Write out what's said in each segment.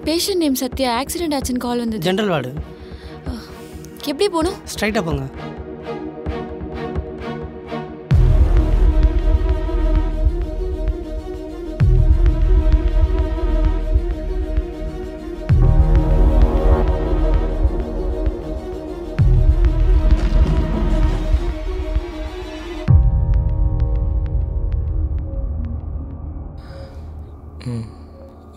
Patient name Sathya, accident ஆச்சுன்னு கால் வந்தது. General ward. எப்படி போகணும்? ஸ்ட்ரைட்டாக போங்க.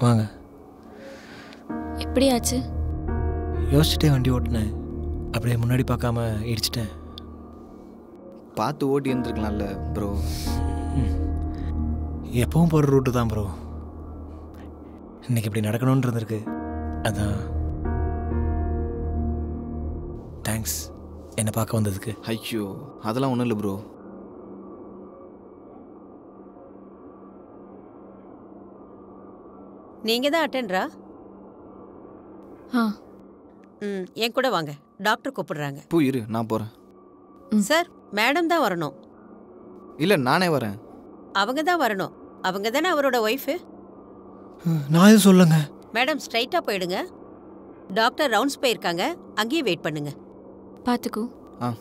வாங்க. எப்படி ஆச்சு? யோசிச்சுட்டே வண்டி ஓட்டினேன், அப்படியே முன்னாடி பார்க்காம இடிச்சிட்டேன். பார்த்து ஓட்டி இருந்துருக்கலாம்ல ப்ரோ. எப்பவும் போகிற ரூட்டு தான் ப்ரோ, இன்னைக்கு இப்படி நடக்கணும்னு இருந்திருக்கு. அதான். தேங்க்ஸ் என்னை பார்க்க வந்ததுக்கு. ஐயோ அதெல்லாம் ஒன்றும் இல்லை ப்ரோ. நீங்க தான் அட்டெண்டரா? என் கூட வாங்க, டாக்டர் கூப்பிடுறாங்க. பூ இரு, நான் போகிறேன். சார், மேடம் தான் வரணும். இல்லை நானே வரேன். அவங்க தான் வரணும், அவங்க தானே அவரோட ஒய்ஃபு. நான் எதுவும் சொல்லுங்க மேடம். ஸ்ட்ரைட்டாக போயிடுங்க. டாக்டர் ரவுண்ட்ஸ் போயிருக்காங்க, அங்கேயே வெயிட் பண்ணுங்க. பார்த்துக்கோ. ஆ.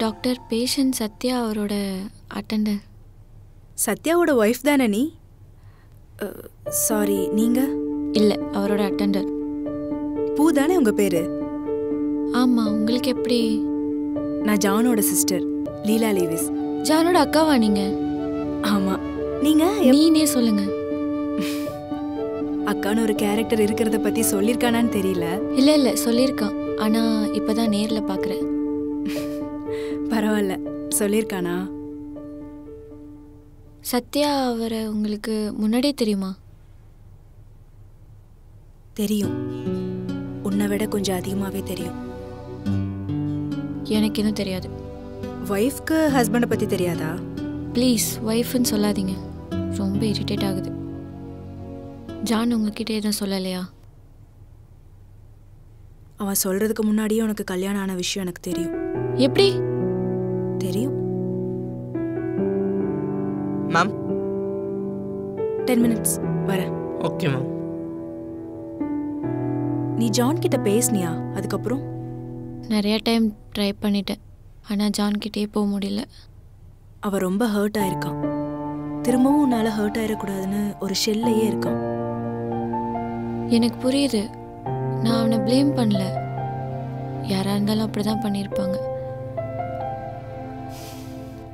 டாக்டர், பேஷண்ட் சத்யா அவரோட அட்டெண்டர். சத்யாவோட ஒய்ஃப் தானே நீ? சாரி, நீங்க? இல்லை, அவரோட அட்டெண்டர். பூ தானே உங்க பேரு? ஆமாம். உங்களுக்கு எப்படி? நான் ஜானோட சிஸ்டர், லீலா லேவிஸ். ஜானோட அக்காவா நீங்க? ஆமா. நீங்க? நீனே சொல்லுங்க. அக்கான்னு ஒரு கேரக்டர் இருக்கிறத பத்தி சொல்லியிருக்கானான்னு தெரியல. இல்லை சொல்லியிருக்கான், ஆனால் இப்போதான் நேரில் பார்க்குறேன். பரவாயில்ல, சொல்லியிருக்கானா? சத்யா அவரை உங்களுக்கு முன்னாடியே தெரியுமா? தெரியும், உன்னை விட கொஞ்சம் அதிகமாகவே தெரியும். எனக்கு இன்னும் தெரியாது. ஒய்ஃப்க்கு ஹஸ்பண்டை பற்றி தெரியாதா? ப்ளீஸ் ஒய்ஃப்னு சொல்லாதீங்க, ரொம்ப இரிட்டேட் ஆகுது. ஜான் உங்ககிட்ட எதுவும் சொல்லலையா? அவன் சொல்கிறதுக்கு முன்னாடியே உனக்கு கல்யாணம் ஆன விஷயம் எனக்கு தெரியும். எப்படி தெரியும்? மேம் 10 minutes வரேன். Okay ma'am. நீ ஜான் கிட்ட பேசுனியா அதுக்கப்புறம்? நிறைய டைம் ட்ரை பண்ணிட்டேன், ஆனால் ஜான் கிட்டே போக முடியல. அவன் ரொம்ப ஹர்ட் ஆயிருக்கான். திரும்பவும் உன்னால் ஹர்ட் ஆயிடக்கூடாதுன்னு ஒரு ஷெல்லையே இருக்கான். எனக்கு புரியுது, நான் அவனை ப்ளேம் பண்ணல. யாராக இருந்தாலும் அப்படி தான் பண்ணியிருப்பாங்க.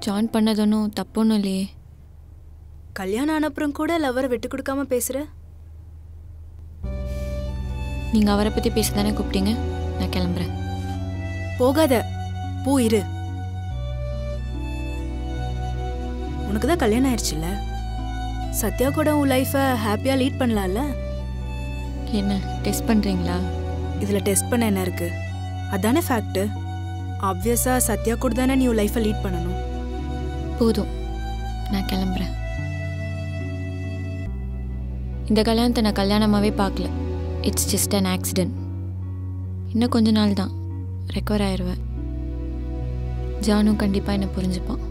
ஜான் பண்ணது ஒன்றும் தப்பு ஒன்றும் இல்லையே. கல்யாணம் ஆனப்புறம் கூட லவ்வரை விட்டு கொடுக்காம பேசுற. நீங்கள் அவரை பற்றி பேச தானே கூப்பிட்டீங்க, நான் கிளம்புறேன். போகாத, பூ இரு. உனக்கு தான் கல்யாணம் ஆயிடுச்சுல்ல, சத்யா கூட உன் லைஃப்பை ஹாப்பியாக லீட் பண்ணலாம்ல. என்ன டெஸ்ட் பண்ணுறீங்களா? இதில் டெஸ்ட் பண்ண என்ன இருக்கு? அதானே ஃபேக்ட். ஆப்வியஸாக சத்யா கூட தானே நீ உன் லைஃப்பை லீட் பண்ணணும். போதும், நான் கிளம்புறேன். இந்த கல்யாணத்தை நான் கல்யாணமாகவே பார்க்கல. It's just an accident. இன்னும் கொஞ்ச நாள் தான், ரெக்கவர் ஆயிடுவேன். ஜானும் கண்டிப்பாக என்னை புரிஞ்சுப்பான்.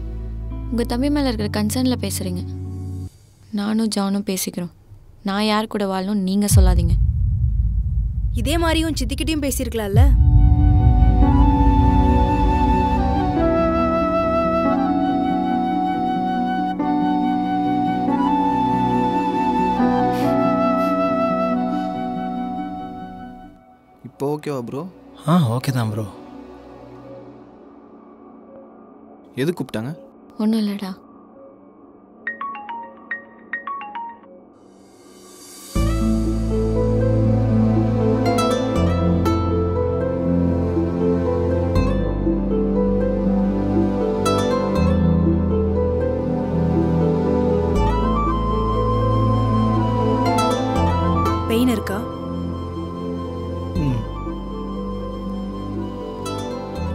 உங்கள் தம்பி மேலே இருக்கிற கன்சர்னில் பேசுகிறீங்க. நானும் ஜானும் பேசிக்கிறோம். நான் யார் கூட வாழணும் நீங்கள் சொல்லாதீங்க. இதே மாதிரியும் சித்திக்கிட்டையும் பேசியிருக்கலாம்ல. இப்போ ஓகேவா ப்ரோ? ஓகே தான் ப்ரோ. எது கூப்பிட்டாங்க? ஒன்றும் இல்லைடா. பெயின் இருக்கா?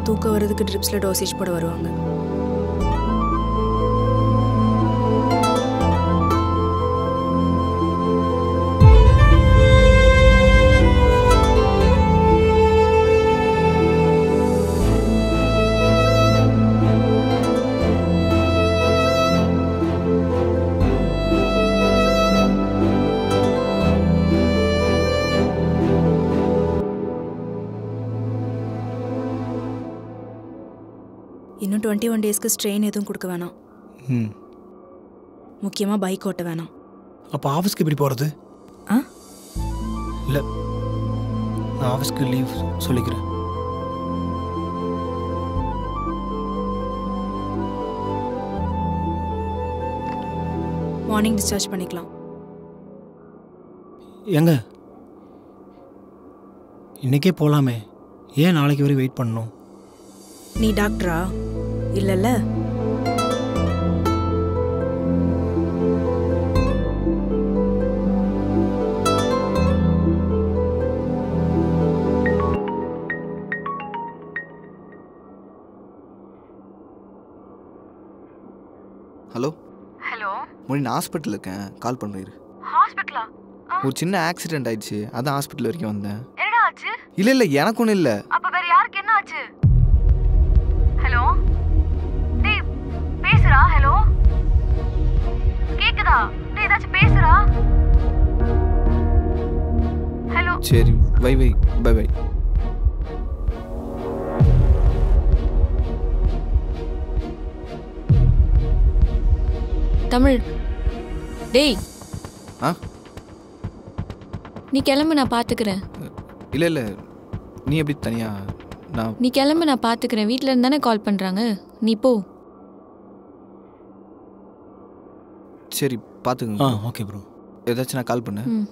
தூக்கம் வர்றதுக்கு ட்ரிப்ஸில் டோசேஜ் போட வருவாங்க. 21 டேஸ்க்கு ஸ்ட்ரெயின் எதுவும் கொடுக்க வேணாம். ம். முக்கியமாக பைக் ஓட்ட வேணாம். அப்போ ஆஃபீஸ்க்கு எப்படி போகிறது? ஆ இல்லை, நான் ஆஃபீஸ்க்கு லீவ் சொல்லிக்கிறேன். மார்னிங் டிஸ்சார்ஜ் பண்ணிக்கலாம். எங்க இன்னைக்கே போகலாமே, ஏன் நாளைக்கு வரை வெயிட் பண்ணணும்? நீ டாக்டரா? இல்லைல்ல. ஹலோ ஹலோ மொழி, நான் ஹாஸ்பிட்டலில் இருக்கேன், கால் பண்ணுறேன். ஹாஸ்பிட்டலா? ஒரு சின்ன ஆக்சிடென்ட் ஆயிடுச்சு, அதான் ஹாஸ்பிட்டல் வரைக்கும் வந்தேன். என்னடா ஆச்சு? இல்லை எனக்கு ஒன்றும் இல்லை. அப்ப வேற யாருக்கு என்ன ஆச்சு? ஹலோ டேய் பேசுடா. ஹலோ கேக்குதா? டேய் ஏதாச்சும் பேசுடா. ஹலோ சரி பை பை. தமிழ், டேய் ஆ நீ கிளம்பு, நான் பார்த்துக்கிறேன். இல்லை நீ எப்படி தனியாக? நான் நீ கிளம்பு, நான் பார்த்துக்கிறேன். வீட்டில் இருந்தானே கால் பண்ணுறாங்க, நீ போ. சரி பார்த்துக்குங்க. Okay bro. ஏதாச்சும் நான் கால் பண்ணேன். ம்.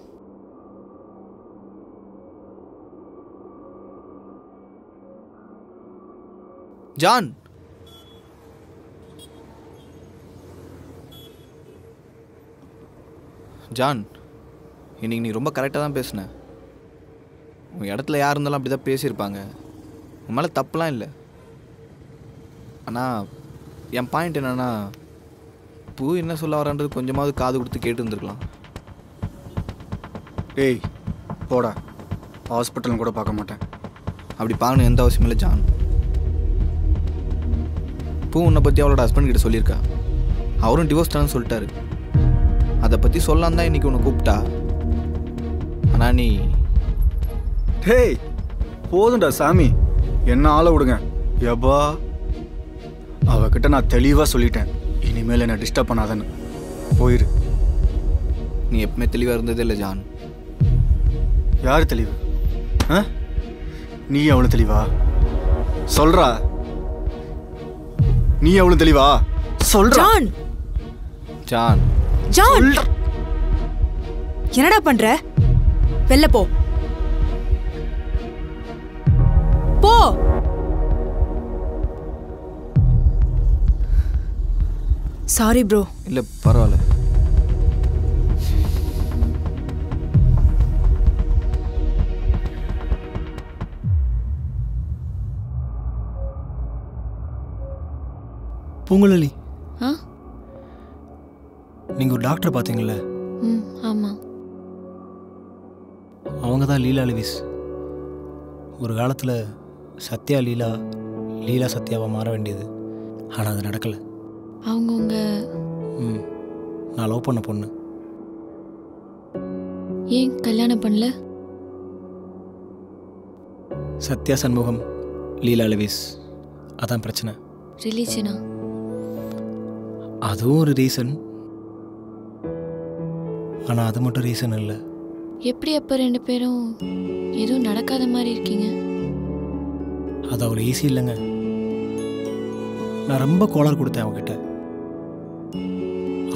ஜான், ஜான், இன்னைக்கு நீ ரொம்ப கரெக்டாக தான் பேசுன. உன் இடத்துல யார் இருந்தாலும் அப்படி தான் பேசியிருப்பாங்க. உன் மேலே தப்புலாம் இல்லை. ஆனால் என் பாயிண்ட் என்னென்னா, பூ என்ன சொல்ல வரான்றது கொஞ்சமாவது காது கொடுத்து கேட்டு இருந்திருக்கலாம். ஏய் போடா, ஹாஸ்பிட்டலும் கூட பார்க்க மாட்டேன். அப்படி பார்க்கணும் எந்த அவசியம் இல்லை ஜான். பூ உன்னை பற்றி அவளோட ஹஸ்பண்ட் கிட்ட சொல்லியிருக்கா. அவரும் டிவோர்ஸ் தானு சொல்லிட்டாரு. அதை பற்றி சொல்லலாம் தான் இன்றைக்கி உன்னை கூப்பிட்டா. ஆனால் நீ டேய் போதும்டா சாமி, என்ன ஆளை விடுங்க. எப்பா அவகிட்ட நான் தெளிவாக சொல்லிட்டேன், இனிமேல் என்னை டிஸ்டர்ப் பண்ணாதன்னு. போயிரு. நீ எப்பவுமே தெளிவாக இருந்ததே இல்லை ஜான். யார் தெளிவு? ஆ நீ எவ்வளோ தெளிவா? சொல்றா, நீ எவ்வளோ தெளிவா? சொல்றா. ஜான், ஜான், ஜான், என்னடா பண்ற? வெளில போ. போ. Sorry bro. இல்லை பரவாயில்ல. பூங்குழலி, ஆ நீங்கள் ஒரு டாக்டரை பார்த்தீங்கள? ம் ஆமாம். அவங்க தான் லீலா லூயிஸ். ஒரு காலத்தில் சத்யா லீலா, லீலா சத்யாவாக மாற வேண்டியது, ஆனால் அது நடக்கலை. அவங்க நான் லவ் பண்ண பொண்ணு. ஏன் கல்யாணம் பண்ணல? சத்யா சண்முகம், லீலா லூயிஸ், அதான் பிரச்சனை. ரிலீஜனா? அதுவும் ஒரு ரீசன், ஆனால் அது மட்டும் ரீசன் இல்லை. எப்படி அப்போ ரெண்டு பேரும் எதுவும் நடக்காத மாதிரி இருக்கீங்க? அது அவ்வளோ ஈஸி இல்லைங்க. நான் ரொம்ப கோளாறு கொடுத்தேன் அவகிட்ட,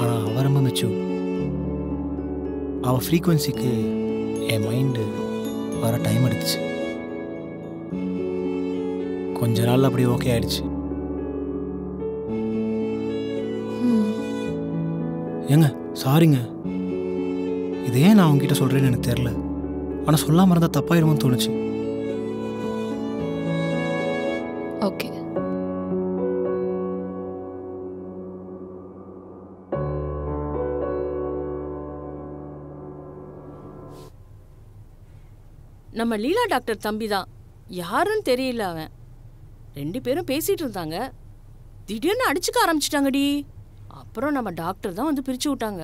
ஆனால் அவள் ரொம்ப மெச்சூர். அவள் ஃப்ரீக்குவன்சிக்கு என் மைண்டு வர டைம் எடுத்துச்சு. கொஞ்ச நாள் அப்படி ஓகே ஆயிடுச்சு. ஏங்க சாரிங்க, இது ஏன் நான் அவங்ககிட்ட சொல்கிறேன்னு எனக்கு தெரில, ஆனால் சொல்லாமல் இருந்தால் தப்பாயிருமோன்னு தோணுச்சு. ஓகே. நம்ம லீலா டாக்டர் தம்பி தான், யாருன்னு தெரியல. அவன் ரெண்டு பேரும் பேசிட்டு இருந்தாங்க, திடீர்னு அடிச்சுக்க ஆரம்பிச்சிட்டாங்கடி. அப்புறம் நம்ம டாக்டர் தான் வந்து பிரிச்சு விட்டாங்க.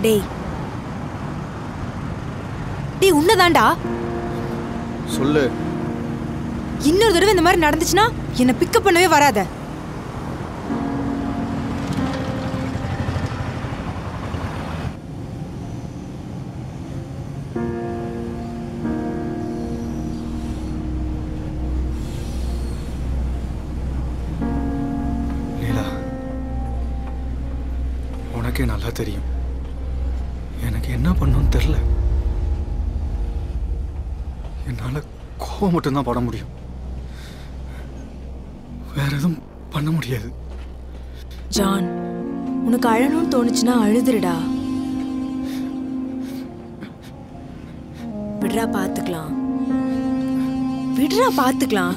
டேய் டேய் உன்னதாண்டா. சொல்லு. இன்னொரு தடவை இந்த மாதிரி நடந்துச்சுன்னா என்னை பிக்கப் பண்ணவே வராத. லீலா, உனக்கே நல்லா தெரியும் எனக்கு என்ன பண்ணணும்னு தெரியல. என்னால கோவம் மட்டும்தான் பட முடியும், வேற எதுவும் பண்ண முடியாது. ஜான், உனக்கு அழணும்னு தோணுச்சுன்னா அழுதுடா. விடுறா பாத்துக்கலாம், விடுறா பாத்துக்கலாம்.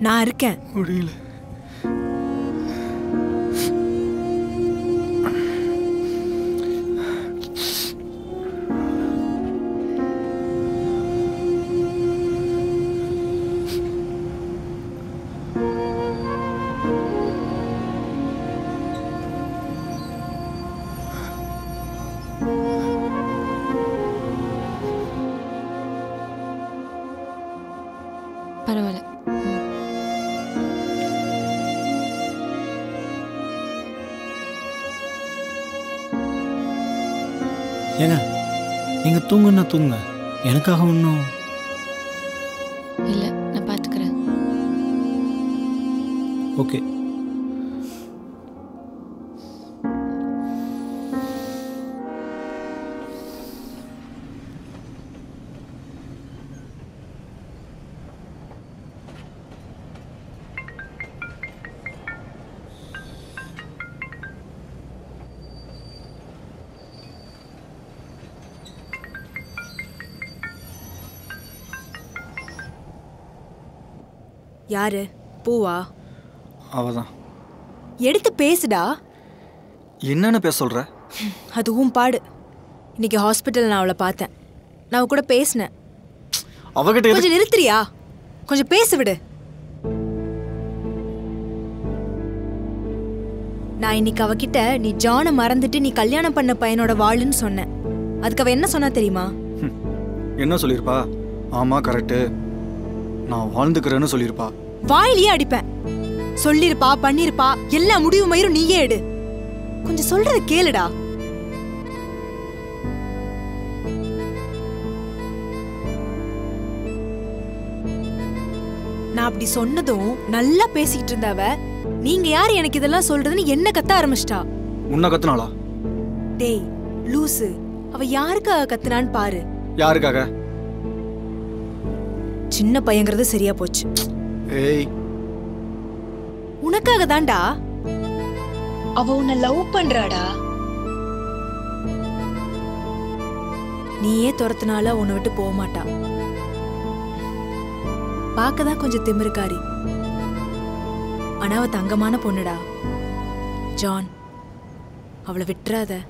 நான் இருக்கேன். முடியல. பரவாயில்ல. ஏங்க நீங்கள் தூங்குன்னா தூங்க, எனக்காக ஒன்றும் இல்லை, நான் பார்த்துக்கிறேன். ஓகே. யாரு? பூவா? அவதான். எடுத்து பேசுடா. என்னன்னு பேச சொல்ற? அதுவும் பாடு. இன்னைக்கு ஹாஸ்பிட்டல் நான் அவளை பார்த்தேன், நான் அவ கூட பேசினேன். அவகிட்ட கொஞ்சம் நிறுத்துறியா? கொஞ்சம் பேச விடு. நான் இன்னைக்கு அவகிட்ட நீ ஜானை மறந்துட்டு நீ கல்யாணம் பண்ண பையனோட வாளுன்னு சொன்னேன். அதுக்கு அவ என்ன சொன்னா தெரியுமா? என்ன சொல்லிருப்பா? ஆமா கரெக்டு, நான் வாழ்ந்துக்கிறேன்னு சொல்லிருப்பா. வாயிலேயே அடிப்பேன். சொல்லிருப்பா, பண்ணிருப்பா, எல்லா முடிவு மயிரும் நீயே எடு. கொஞ்சம் சொல்றத கேளுடா. நான் அப்படி சொன்னதும் நல்லா பேசிக்கிட்டு இருந்தவ, நீங்க யாரு எனக்கு இதெல்லாம் சொல்றதுன்னு என்ன கத்த ஆரம்பிச்சிட்டா. உன்னை கத்துனாளா? டேய் லூசு, அவ யாருக்காக கத்துனான்னு பாரு. யாருக்காக? சின்ன பையங்கிறது சரியா போச்சு. ஏய், உனக்காக தான்டா. அவ உன்னை லவ் பண்றாடா. நீயே துரத்துனால உன்னை விட்டு போக மாட்டா. பார்க்கதான் கொஞ்சம் திமிருக்காரி, ஆனா அவ தங்கமான பொண்ணுடா. ஜான், அவளை விட்டுறாத.